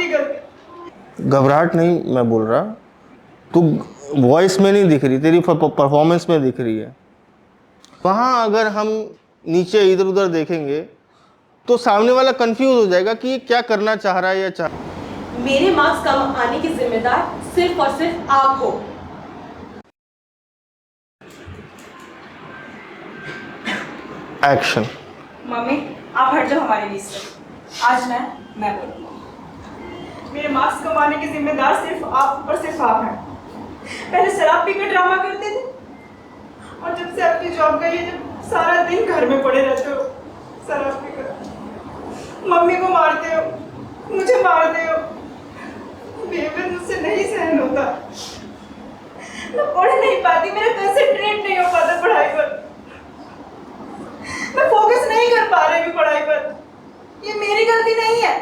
आपकी गलती। घबराहट नहीं मैं बोल रहा, तू वॉइस में नहीं दिख रही, तेरी परफॉर्मेंस में दिख रही है। वहाँ अगर हम नीचे इधर उधर देखेंगे तो सामने वाला कंफ्यूज हो जाएगा कि ये क्या करना चाह रहा है या चाह। मेरे मार्क्स कम आने की जिम्मेदार सिर्फ और सिर्फ आप हो। एक्शन। मम्मी आप हट जाओ हमारे बीच से। आज मैं बोलूँगी। मेरे मार्क्स कम आने की जिम्मेदार सिर्फ आप और सिर्फ आप हैं। पहले शराब पीकर ड्रामा करते थे और जब से आपकी जॉब गई है, जब सारा दिन घर में पड़े रहते हो शराब पीकर, मम्मी को मारते हो, मुझे मारते हो। बिहेवियर मुझसे नहीं सहन होता। मैं पढ़ नहीं पाती, मेरा कंसंट्रेट नहीं हो पाता पढ़ाई पर। मैं फोकस नहीं कर पा रही हूँ पढ़ाई पर। ये मेरी गलती नहीं है,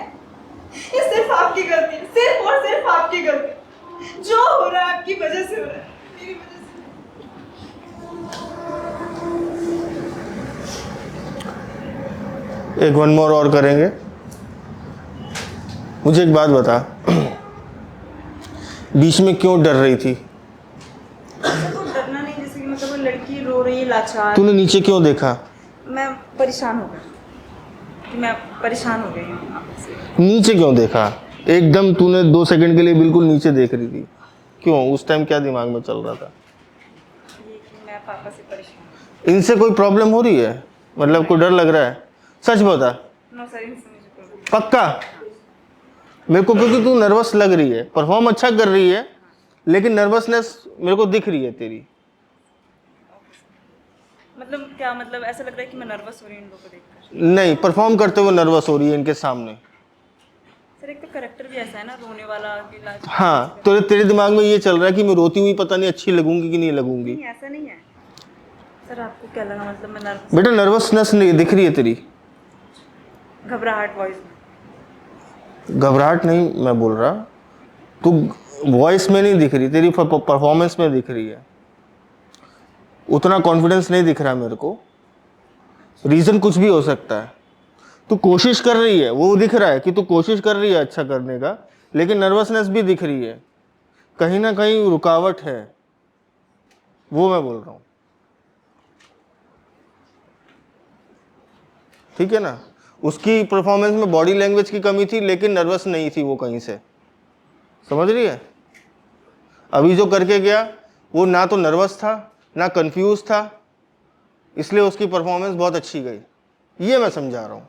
ये सिर्फ आपकी गलती है, सिर्फ और सिर्फ आपकी गलती। जो हो रहा है आपकी वजह से हो रहा है, मेरी वजह से। एक वन मोर और करेंगे। मुझे एक बात बता, बीच में क्यों डर रही थी? तो डरना नहीं, जैसे कि मतलब वो लड़की रो रही है लाचार। तूने नीचे क्यों देखा? मैं परेशान हो गई, मैं परेशान हो गई हूँ आपसे। नीचे क्यों देखा? एकदम तूने 2 सेकंड के लिए बिल्कुल नीचे देख रही थी, क्यों? उस टाइम क्या दिमाग में चल रहा था? ये कि मैं पापा से परेशान। इनसे कोई प्रॉब्लम हो रही है? मतलब कोई डर लग रहा है? सच बता। नो सर, इनसे मुझे कोई पक्का? मेरे को, क्योंकि तू नर्वस लग रही है, परफॉर्म अच्छा कर रही है लेकिन नर्वसनेस मेरे को दिख रही है तेरी। मतलब क्या, मतलब ऐसा लग रहा है कि मैं नर्वस हो रही हूँ इन लोगों को देखकर? नहीं, परफॉर्म करते हुए नर्वस हो रही है इनके सामने। सर एक तो कैरेक्टर भी ऐसा है ना, रोने वाला कि लाचार। हाँ, तो तेरे दिमाग में ये चल रहा है कि मैं रोती हुई पता नहीं अच्छी लगूंगी कि नहीं लगूंगी। नहीं ऐसा नहीं है सर। आपको क्या लगा, मतलब मैं नर्वस? बेटा नर्वसनेस नहीं दिख रही है तेरी। घबराहट वॉइस में। घबराहट नहीं मैं बोल रहा, तू वॉइस में नहीं दिख रही, तेरी परफॉर्मेंस में दिख रही है। उतना कॉन्फिडेंस नहीं दिख रहा मेरे को। रीज़न कुछ भी हो सकता है। तू कोशिश कर रही है, वो दिख रहा है कि तू कोशिश कर रही है अच्छा करने का, लेकिन नर्वसनेस भी दिख रही है, कहीं ना कहीं रुकावट है, वो मैं बोल रहा हूँ। ठीक है ना? उसकी परफॉर्मेंस में बॉडी लैंग्वेज की कमी थी लेकिन नर्वस नहीं थी वो कहीं से। समझ रही है? अभी जो करके गया वो ना तो नर्वस था ना कंफ्यूज था, इसलिए उसकी परफॉर्मेंस बहुत अच्छी गई। ये मैं समझा रहा हूँ।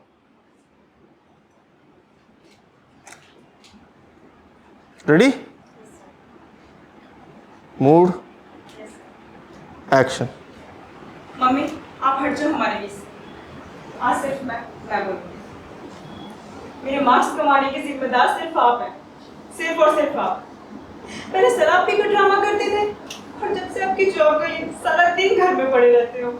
रेडी? Mood, action. मम्मी आप हट जाओ हमारे बीच से। आज सिर्फ मैं बोलूँगी। मेरे मार्क्स कम आने की जिम्मेदार सिर्फ आप हैं, सिर्फ और सिर्फ आप। पहले शराब पीकर ड्रामा करते थे और जब से आपकी जॉब गई है, सारा दिन घर में पड़े रहते हो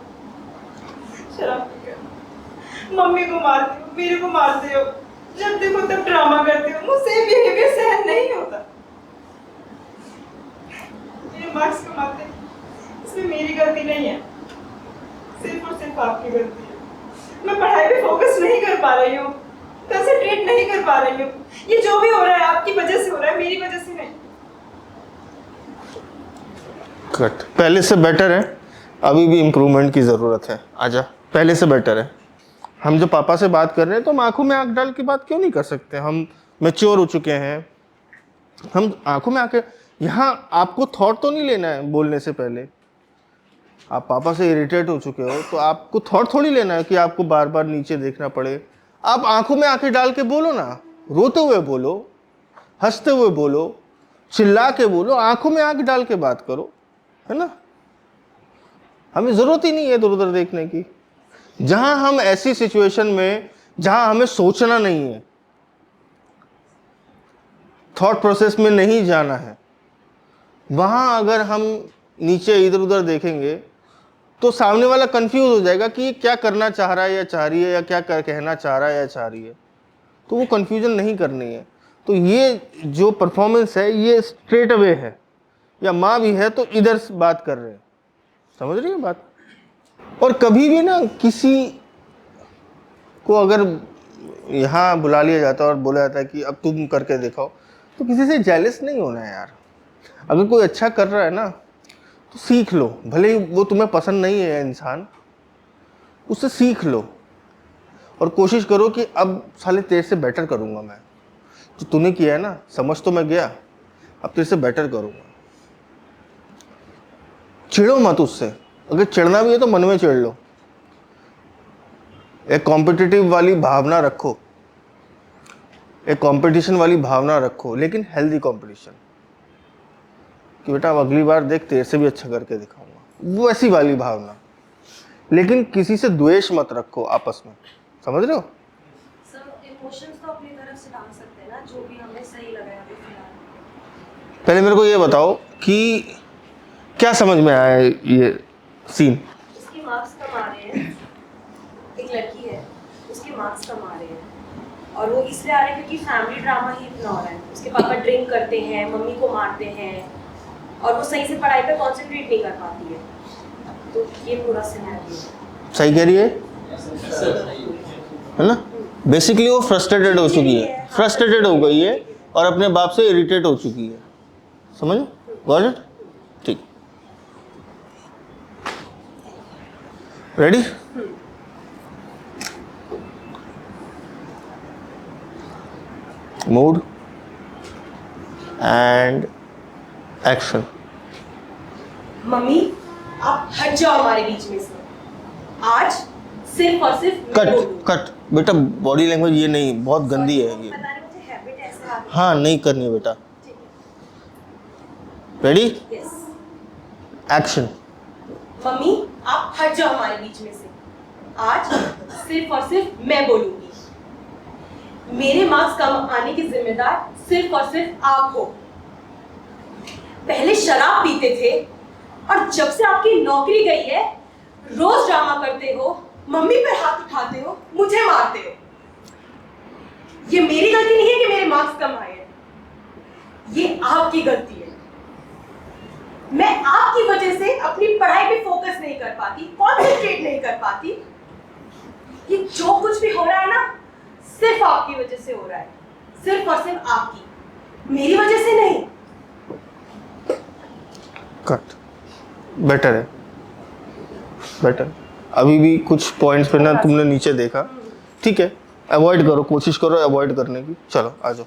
शराब पीकर। मम्मी को मारते हो, मेरे को मारते हो, जब देखो तब ड्रामा करते हो। मुझसे बिहेवियर सहन नहीं होता। मेरे मार्क्स कम आते, इसमें मेरी गलती नहीं है, सिर्फ और सिर्फ आपकी गलती है। मैं पढ़ाई पे फोकस नहीं कर पा रही हूँ, कंसंट्रेट नहीं कर पा रही हूँ। ये जो भी हो रहा है आपकी वजह से हो रहा है, मेरी वजह से नहीं। कट। पहले से बेटर है, अभी भी इम्प्रूवमेंट की ज़रूरत है। आजा, पहले से बेटर है। हम जो पापा से बात कर रहे हैं तो हम आंखों में आंख डाल के बात क्यों नहीं कर सकते? हम मैच्योर हो चुके हैं, हम आंखों में आके। यहाँ आपको थॉट तो नहीं लेना है बोलने से पहले। आप पापा से इरिटेट हो चुके हो तो आपको थॉट थोड़ी लेना है कि आपको बार बार नीचे देखना पड़े। आप आंखों में आंखें डाल के बोलो ना, रोते हुए बोलो, हंसते हुए बोलो, चिल्ला के बोलो, आंखों में आंख डाल के बात करो, है ना? हमें ज़रूरत ही नहीं है इधर उधर देखने की। जहां हम ऐसी सिचुएशन में जहां हमें सोचना नहीं है, थॉट प्रोसेस में नहीं जाना है, वहां अगर हम नीचे इधर उधर देखेंगे तो सामने वाला कंफ्यूज हो जाएगा कि ये क्या करना चाह रहा है या चाह रही है, या क्या कहना चाह रहा है या चाह रही है। तो वो कंफ्यूजन नहीं करनी है। तो ये जो परफॉर्मेंस है ये स्ट्रेट अवे है, या माँ भी है तो इधर से बात कर रहे हैं। समझ रही है बात? और कभी भी ना किसी को अगर यहाँ बुला लिया जाता है और बोला जाता है कि अब तुम करके दिखाओ, तो किसी से जेलस नहीं होना है यार। अगर कोई अच्छा कर रहा है ना तो सीख लो, भले ही वो तुम्हें पसंद नहीं है इंसान, उससे सीख लो और कोशिश करो कि अब साले तेरे से बेटर करूँगा मैं। जो तूने किया है ना, समझ तो मैं गया, अब तेरे से बेटर करूँगा। चिढ़ो मत उससे, अगर चिढ़ना भी है तो मन में चिढ़ लो। एक कॉम्पिटिटिव वाली भावना रखो, एक कंपटीशन वाली भावना रखो, लेकिन हेल्दी कंपटीशन, कि बेटा अब अगली बार देख तेरे से भी अच्छा करके दिखाऊंगा, वो ऐसी वाली भावना। लेकिन किसी से द्वेष मत रखो आपस में, समझ रहे हो? सर इमोशंस तो अपनी तरफ से डाल सकते हैं ना, जो भी हमें सही लगा है अभी फिलहाल। पहले मेरे को ये बताओ कि क्या समझ में आया ये सीन? उसके मार्क्स कम आ रहे हैं, एक लड़की है उसके मार्क्स कम आ रहे हैं, और वो इसलिए आ रहे हैं क्योंकि फैमिली ड्रामा ही इतना हो रहा है। उसके पापा ड्रिंक करते हैं, मम्मी को मारते हैं, और वो सही से पढ़ाई पे कंसंट्रेट नहीं कर पाती है। तो ये पूरा सिनेरियो है। सही कह रही है ना? बेसिकली वो फ्रस्ट्रेटेड हो चुकी है, फ्रस्ट्रेटेड हो गई है और अपने बाप से इरिटेट हो चुकी है, समझ गॉट इट? ठीक, ready? Mood and action. Mummy आप हट जाओ हमारे बीच में से। आज सिर्फ और सिर्फ मैं कट बोलूंगी। कट बेटा, बॉडी लैंग्वेज ये नहीं, बहुत गंदी है ये। पता नहीं मुझे हैबिट ऐसे आ गई। हाँ, नहीं करनी है बेटा। ठीक रेडी? है। यस। एक्शन। मम्मी आप हट जाओ हमारे बीच में से। आज सिर्फ और सिर्फ मैं बोलूंगी। मेरे मार्क्स कम आने की जिम्मेदार सिर्फ और सिर्फ आप हो। पहले शराब पीते थे और जब से आपकी नौकरी गई है रोज ड्रामा करते हो, मम्मी पर हाथ उठाते हो, मुझे मारते हो। ये मेरी गलती नहीं है कि मेरे मार्क्स कम आए हैं, ये आपकी गलती है। मैं आपकी वजह से अपनी पढ़ाई पे फोकस नहीं कर पाती, कॉन्सेंट्रेट नहीं कर पाती। ये जो कुछ भी हो रहा है ना, सिर्फ आपकी वजह से हो रहा है, सिर्फ और सिर्फ आपकी, मेरी वजह से नहीं। कट। बेटर है, बेटर। अभी भी कुछ पॉइंट्स पे ना तुमने नीचे देखा, ठीक है, अवॉइड करो, कोशिश करो अवॉइड करने की। चलो आ जाओ।